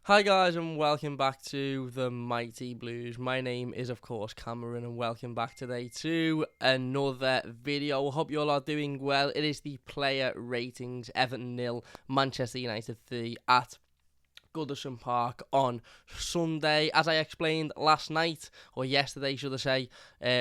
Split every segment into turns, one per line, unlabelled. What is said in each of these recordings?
Hi guys and welcome back to the Mighty Blues. My name is of course Cameron and welcome back today to another video. Hope you all are doing well. It is the player ratings. Everton 0, Manchester United 3 at Goodison Park on Sunday. As I explained last night, or yesterday should I say,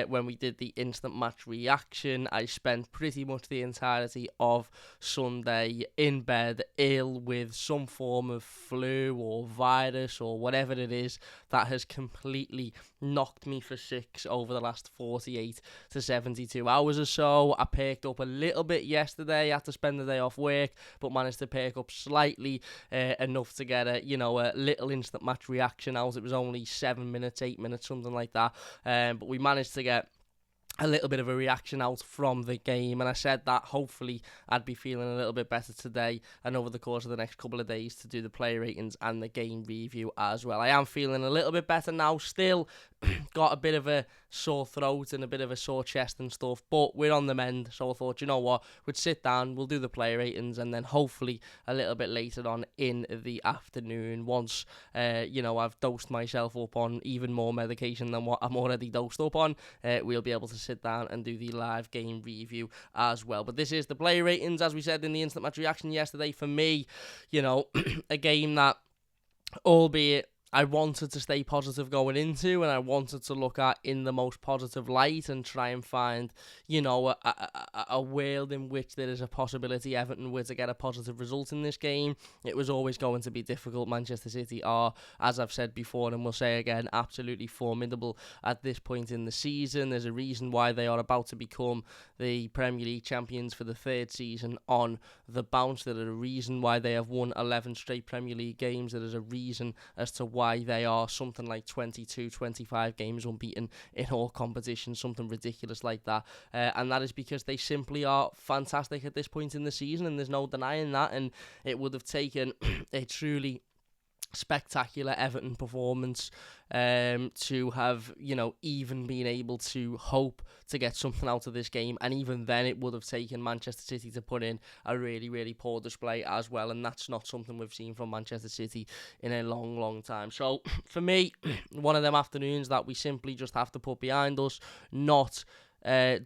when we did the instant match reaction, I spent pretty much the entirety of Sunday in bed, ill with some form of flu or virus or whatever it is that has completely knocked me for six over the last 48 to 72 hours or so. I picked up a little bit yesterday, had to spend the day off work, but managed to pick up slightly enough to get a little instant match reaction out. It was only 7 minutes, 8 minutes, something like that. But we managed to get a little bit of a reaction out from the game, and I said that hopefully I'd be feeling a little bit better today and over the course of the next couple of days to do the player ratings and the game review as well. I am feeling a little bit better now, still got a bit of a sore throat and a bit of a sore chest and stuff, but we're on the mend, so I thought, you know what, we'd sit down, we'll do the player ratings, and then hopefully a little bit later on in the afternoon, once I've dosed myself up on even more medication than what I'm already dosed up on, we'll be able to sit down and do the live game review as well. But this is the player ratings, as we said in the instant match reaction yesterday. For me, a game that, albeit I wanted to stay positive going into, and I wanted to look at in the most positive light and try and find, a world in which there is a possibility Everton were to get a positive result in this game. It was always going to be difficult. Manchester City are, as I've said before and will say again, absolutely formidable at this point in the season. There's a reason why they are about to become the Premier League champions for the third season on the bounce. There is a reason why they have won 11 straight Premier League games. There is a reason as to why they are something like 22, 25 games unbeaten in all competitions, something ridiculous like that. And that is because they simply are fantastic at this point in the season, and there's no denying that. And it would have taken a truly spectacular Everton performance to have, even been able to hope to get something out of this game, and even then it would have taken Manchester City to put in a really, really poor display as well, and that's not something we've seen from Manchester City in a long, long time. So for me, one of them afternoons that we simply just have to put behind us, not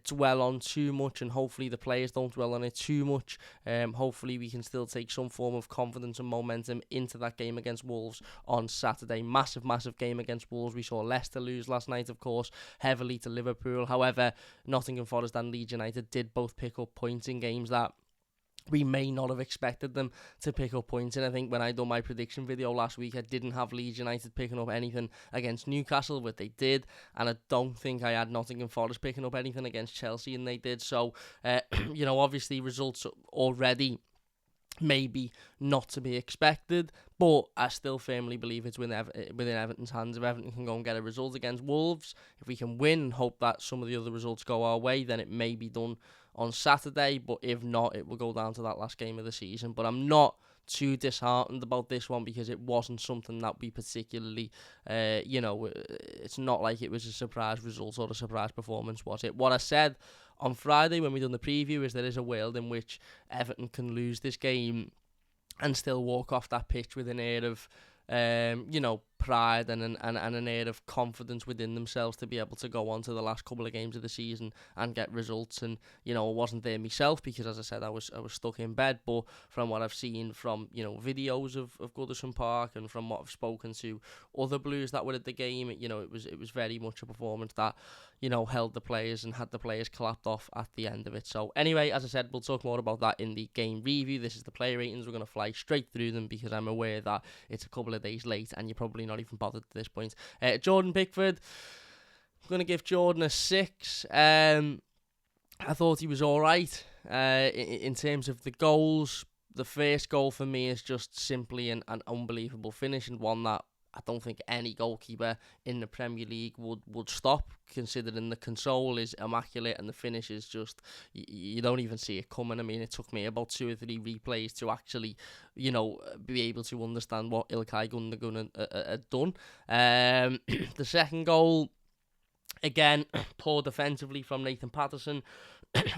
dwell on too much, and hopefully the players don't dwell on it too much. Hopefully we can still take some form of confidence and momentum into that game against Wolves on Saturday. Massive game against Wolves. We saw Leicester lose last night, of course, heavily to Liverpool. However, Nottingham Forest and Leeds United did both pick up points in games that we may not have expected them to pick up points. And I think when I done my prediction video last week, I didn't have Leeds United picking up anything against Newcastle, but they did. And I don't think I had Nottingham Forest picking up anything against Chelsea, and they did. So, obviously results already maybe not to be expected, but I still firmly believe it's within Everton's hands. If Everton can go and get a result against Wolves, if we can win and hope that some of the other results go our way, then it may be done on Saturday. But if not, it will go down to that last game of the season. But I'm not too disheartened about this one, because it wasn't something that we particularly, it's not like it was a surprise result or a surprise performance, was it? What I said on Friday when we done the preview is there is a world in which Everton can lose this game and still walk off that pitch with an air of, pride and an air of confidence within themselves to be able to go on to the last couple of games of the season and get results. And I wasn't there myself because, as I said, I was stuck in bed, but from what I've seen from videos of Goodison Park and from what I've spoken to other Blues that were at the game, it was very much a performance that held the players and had the players clapped off at the end of it. So anyway, as I said, we'll talk more about that in the game review. This is the player ratings. We're going to fly straight through them because I'm aware that it's a couple of days late and you're probably not even bothered at this point. Jordan Pickford, I'm going to give Jordan a 6. I thought he was alright in terms of the goals. The first goal for me is just simply an unbelievable finish, and one that I don't think any goalkeeper in the Premier League would stop, considering the control is immaculate and the finish is just, you don't even see it coming. I mean, it took me about 2 or 3 replays to actually, be able to understand what Ilkay Gundogan had done. The second goal, again, poor defensively from Nathan Patterson.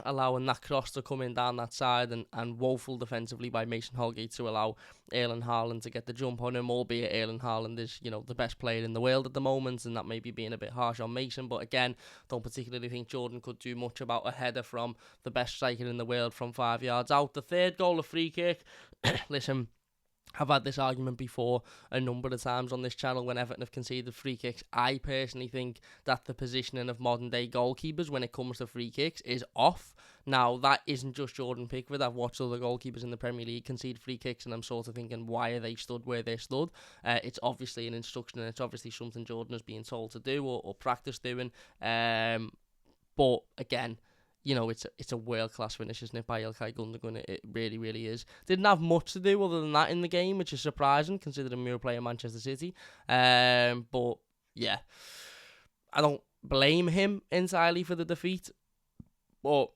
allowing that cross to come in down that side, and woeful defensively by Mason Holgate to allow Erling Haaland to get the jump on him, albeit Erling Haaland is, the best player in the world at the moment, and that may be being a bit harsh on Mason, but again, don't particularly think Jordan could do much about a header from the best striker in the world from 5 yards out. The third goal, a free kick. Listen, I've had this argument before a number of times on this channel when Everton have conceded free kicks. I personally think that the positioning of modern day goalkeepers when it comes to free kicks is off. Now, that isn't just Jordan Pickford. I've watched other goalkeepers in the Premier League concede free kicks, and I'm sort of thinking, why are they stood where they stood? It's obviously an instruction, and it's obviously something Jordan is being told to do or practice doing. But again, it's a world-class finish, isn't it, by Ilkay Gundogan? It really, really is. Didn't have much to do other than that in the game, which is surprising, considering we were playing Manchester City. But, yeah, I don't blame him entirely for the defeat. But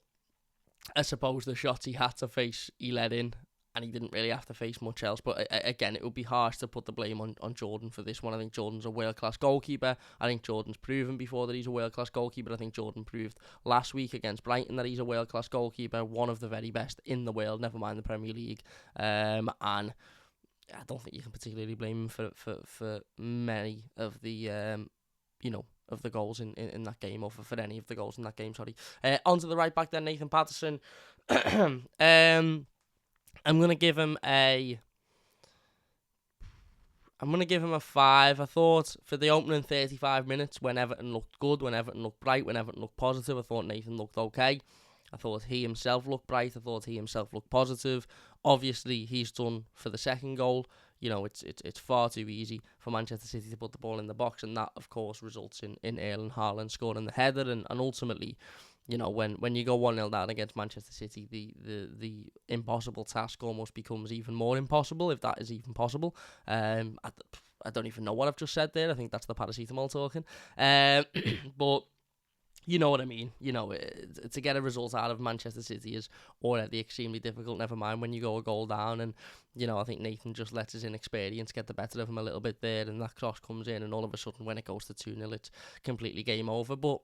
I suppose the shots he had to face, he let in, and he didn't really have to face much else. But again, it would be harsh to put the blame on Jordan for this one. I think Jordan's a world-class goalkeeper. I think Jordan's proven before that he's a world-class goalkeeper. I think Jordan proved last week against Brighton that he's a world-class goalkeeper, one of the very best in the world, never mind the Premier League. And I don't think you can particularly blame him for many of the, of the goals in that game, or for any of the goals in that game, sorry. Onto the right back then, Nathan Patterson. I'm going to give him a 5. I thought for the opening 35 minutes, when Everton looked good, when Everton looked bright, when Everton looked positive, I thought Nathan looked okay. I thought he himself looked bright. I thought he himself looked positive. Obviously, he's done for the second goal. It's far too easy for Manchester City to put the ball in the box, and that, of course, results in Erling Haaland scoring the header, and ultimately, when you go 1-0 down against Manchester City, the impossible task almost becomes even more impossible, if that is even possible. I don't even know what I've just said there. I think that's the paracetamol talking. But you know what I mean. To get a result out of Manchester City is already extremely difficult, never mind when you go a goal down. And, I think Nathan just lets his inexperience get the better of him a little bit there, and that cross comes in, and all of a sudden when it goes to 2-0, it's completely game over. But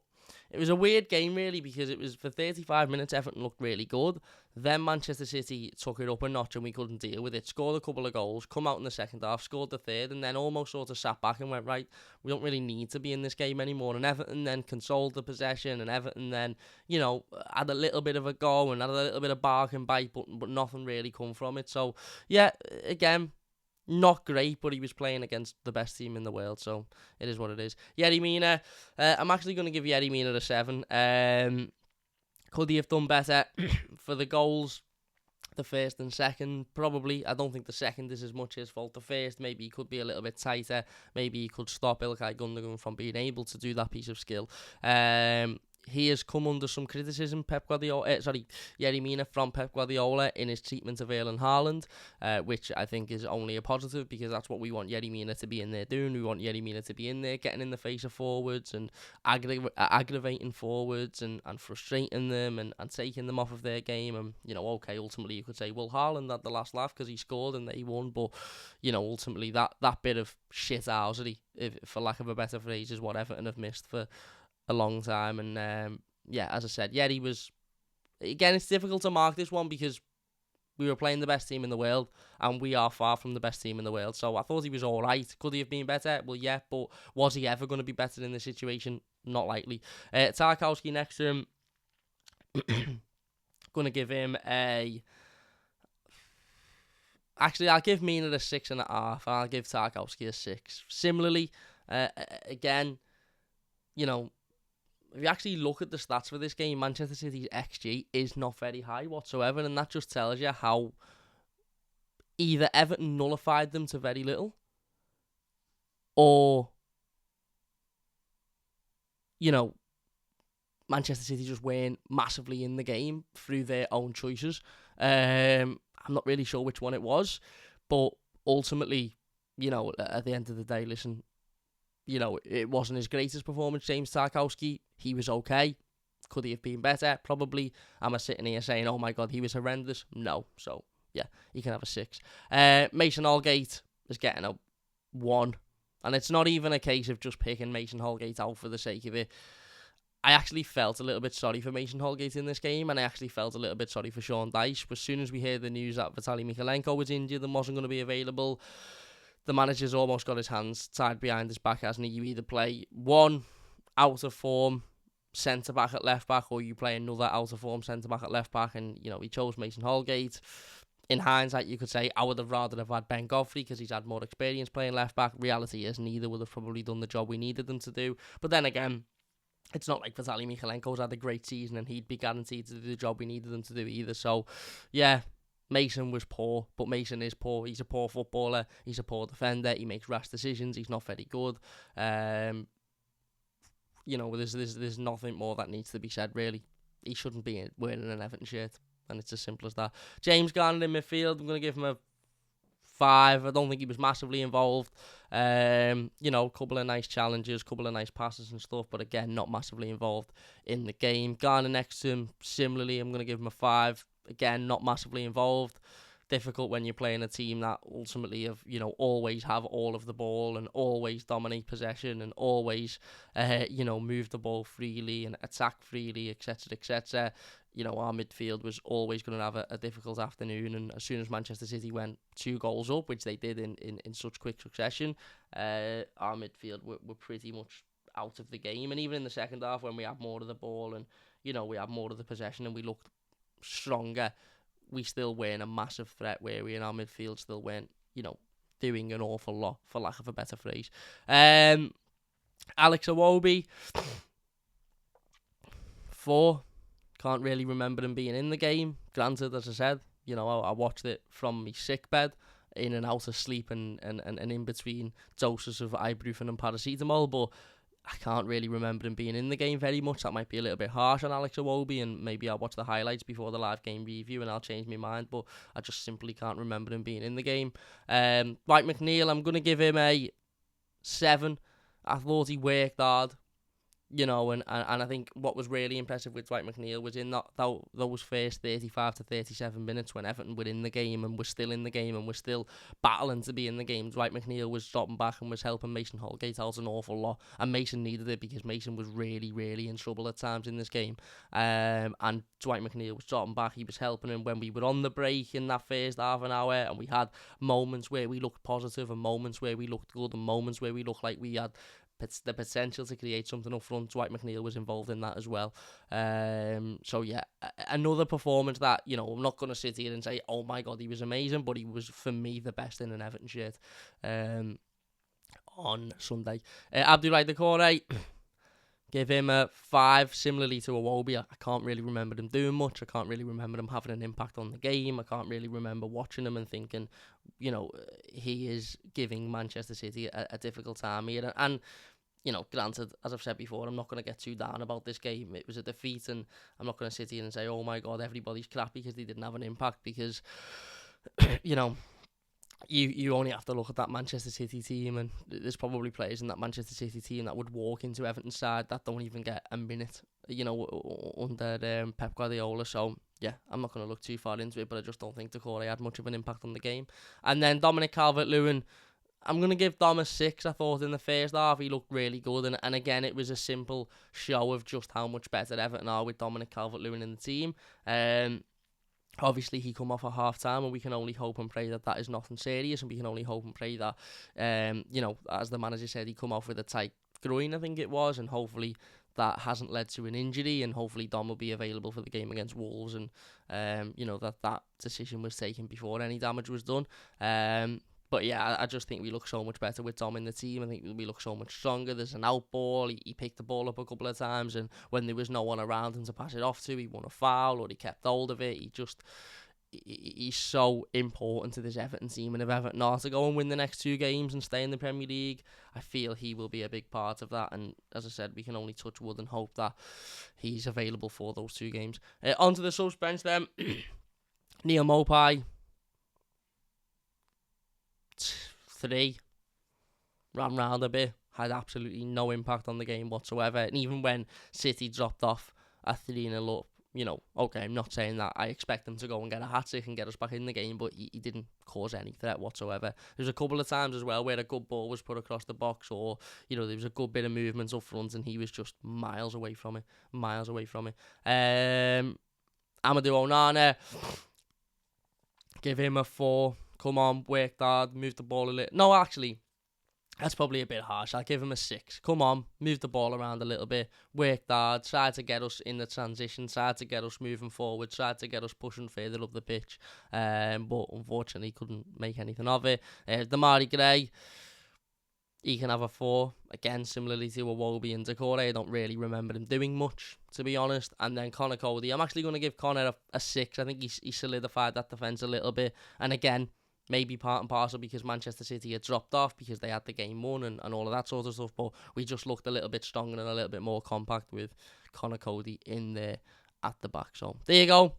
it was a weird game, really, because it was for 35 minutes, Everton looked really good. Then Manchester City took it up a notch and we couldn't deal with it. Scored a couple of goals, come out in the second half, scored the third, and then almost sort of sat back and went, right, we don't really need to be in this game anymore. And Everton then consoled the possession, and Everton then, had a little bit of a go and had a little bit of bark and bite, but nothing really come from it. So, yeah, again, not great, but he was playing against the best team in the world, so it is what it is. Yerry Mina, I'm actually going to give Yerry Mina a 7. Could he have done better for the goals? The first and second, probably. I don't think the second is as much his fault. The first, maybe he could be a little bit tighter. Maybe he could stop Ilkay Gundogan from being able to do that piece of skill. He has come under some criticism, Yerry Mina from Pep Guardiola in his treatment of Erling Haaland, which I think is only a positive, because that's what we want Yerry Mina to be in there doing. We want Yerry Mina to be in there getting in the face of forwards and aggravating forwards and frustrating them and taking them off of their game. And, okay, ultimately you could say, well, Haaland had the last laugh because he scored and they won, but, ultimately that bit of shithousery, for lack of a better phrase, is what Everton have missed for a long time. And as I said, Yerry was, again, it's difficult to mark this one because we were playing the best team in the world and we are far from the best team in the world. So I thought he was alright. Could he have been better? Well, yeah, but was he ever going to be better in this situation? Not likely. Tarkowski next to him, going to give him actually, I'll give Mina a 6.5 and I'll give Tarkowski a 6. Similarly, again, if you actually look at the stats for this game, Manchester City's XG is not very high whatsoever, and that just tells you how either Everton nullified them to very little, or, Manchester City just weren't massively in the game through their own choices. I'm not really sure which one it was, but ultimately, at the end of the day, listen, it wasn't his greatest performance, James Tarkowski. He was okay. Could he have been better? Probably. Am I sitting here saying, oh my God, he was horrendous? No. So, yeah, he can have a 6. Mason Holgate is getting a 1. And it's not even a case of just picking Mason Holgate out for the sake of it. I actually felt a little bit sorry for Mason Holgate in this game, and I actually felt a little bit sorry for Sean Dyche. But as soon as we heard the news that Vitaly Mykolenko was injured and wasn't going to be available, the manager's almost got his hands tied behind his back, hasn't he? You either play one out of form centre-back at left-back, or you play another out of form centre-back at left-back, and, he chose Mason Holgate. In hindsight, you could say I would have rather have had Ben Godfrey because he's had more experience playing left-back. Reality is neither would have probably done the job we needed them to do. But then again, it's not like Vitaly Mykolenko's had a great season and he'd be guaranteed to do the job we needed him to do either. So, yeah, Mason was poor, but Mason is poor. He's a poor footballer. He's a poor defender. He makes rash decisions. He's not very good. There's nothing more that needs to be said, really. He shouldn't be wearing an Everton shirt, and it's as simple as that. James Garner in midfield, I'm going to give him a 5. I don't think he was massively involved. Couple of nice challenges, couple of nice passes and stuff, but again, not massively involved in the game. Garner next to him, similarly, I'm going to give him a 5. Again, not massively involved. Difficult when you're playing a team that ultimately always have all of the ball and always dominate possession and always, move the ball freely and attack freely, etc., etc. Our midfield was always going to have a difficult afternoon, and as soon as Manchester City went 2 goals up, which they did in such quick succession, our midfield were pretty much out of the game. And even in the second half, when we had more of the ball and, we had more of the possession and we looked stronger, we still weren't a massive threat, were we? And our midfield still weren't, doing an awful lot, for lack of a better phrase. Alex Iwobi, 4. Can't really remember him being in the game. Granted, as I said, I watched it from my sick bed, in and out of sleep and in between doses of ibuprofen and paracetamol, but I can't really remember him being in the game very much. That might be a little bit harsh on Alex Iwobi, and maybe I'll watch the highlights before the live game review and I'll change my mind, but I just simply can't remember him being in the game. Dwight McNeil, I'm going to give him a 7. I thought he worked hard. And I think what was really impressive with Dwight McNeil was in those first 35 to 37 minutes when Everton were in the game and were still in the game and were still battling to be in the game. Dwight McNeil was dropping back and was helping Mason Holgate out an awful lot, and Mason needed it because Mason was really, really in trouble at times in this game. And Dwight McNeil was dropping back. He was helping him when we were on the break in that first half an hour, and we had moments where we looked positive and moments where we looked good and moments where we looked like we had the potential to create something up front. Dwight McNeil was involved in that as well. So yeah, another performance that, I'm not going to sit here and say, oh my God, he was amazing, but he was, for me, the best in an Everton shirt on Sunday. Abdoulaye Doucouré, give him a 5, similarly to Iwobi. I can't really remember him doing much. I can't really remember him having an impact on the game. I can't really remember watching him and thinking, he is giving Manchester City a difficult time here. And granted, as I've said before, I'm not going to get too down about this game. It was a defeat, and I'm not going to sit here and say, oh my God, everybody's crappy because they didn't have an impact, because, You only have to look at that Manchester City team, and there's probably players in that Manchester City team that would walk into Everton's side that don't even get a minute, under Pep Guardiola. So yeah, I'm not going to look too far into it, but I just don't think Doucouré had much of an impact on the game. And then Dominic Calvert-Lewin, I'm going to give Dom a 6. I thought in the first half he looked really good, and again, it was a simple show of just how much better Everton are with Dominic Calvert-Lewin in the team. Obviously, he come off at half-time, and we can only hope and pray that is nothing serious, and we can only hope and pray that, as the manager said, he come off with a tight groin, I think it was, and hopefully that hasn't led to an injury, and hopefully Dom will be available for the game against Wolves, and, that decision was taken before any damage was done. But yeah, I just think we look so much better with Dom in the team. I think we look so much stronger. There's an out ball. He picked the ball up a couple of times, and when there was no one around him to pass it off to, he won a foul or he kept hold of it. He's so important to this Everton team. And if Everton are to go and win the next 2 games and stay in the Premier League, I feel he will be a big part of that. And as I said, we can only touch wood and hope that he's available for those 2 games. Onto the subs bench then. Neil Maupay, 3, ran round a bit, had absolutely no impact on the game whatsoever. And even when City dropped off at 3-0 up, okay, I'm not saying that I expect him to go and get a hat-trick and get us back in the game, but he didn't cause any threat whatsoever. There's a couple of times as well where a good ball was put across the box, or, there was a good bit of movement up front, and he was just miles away from it. Amadou Onana, give him a 4. Come on, worked hard, moved the ball a little. No, actually, that's probably a bit harsh. I'll give him a 6. Come on, move the ball around a little bit, worked hard, tried to get us in the transition, tried to get us moving forward, tried to get us pushing further up the pitch, but unfortunately couldn't make anything of it. Damari Gray, he can have a 4. Again, similarly to Iwobi and Decore, I don't really remember him doing much, to be honest. And then Connor Cody, I'm actually going to give Connor a 6. I think he solidified that defence a little bit. And again, maybe part and parcel because Manchester City had dropped off because they had the game won and all of that sort of stuff. But we just looked a little bit stronger and a little bit more compact with Connor Cody in there at the back. So there you go.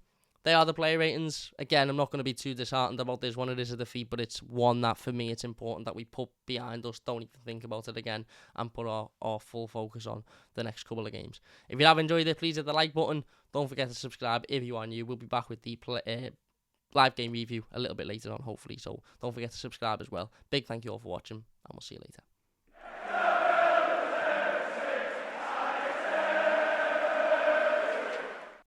They are the player ratings. Again, I'm not going to be too disheartened about this one. It is a defeat, but it's one that for me it's important that we put behind us, don't even think about it again, and put our full focus on the next couple of games. If you have enjoyed it, please hit the like button. Don't forget to subscribe if you are new. We'll be back with the live game review a little bit later on, hopefully. So don't forget to subscribe as well. Big thank you all for watching, and we'll see you later.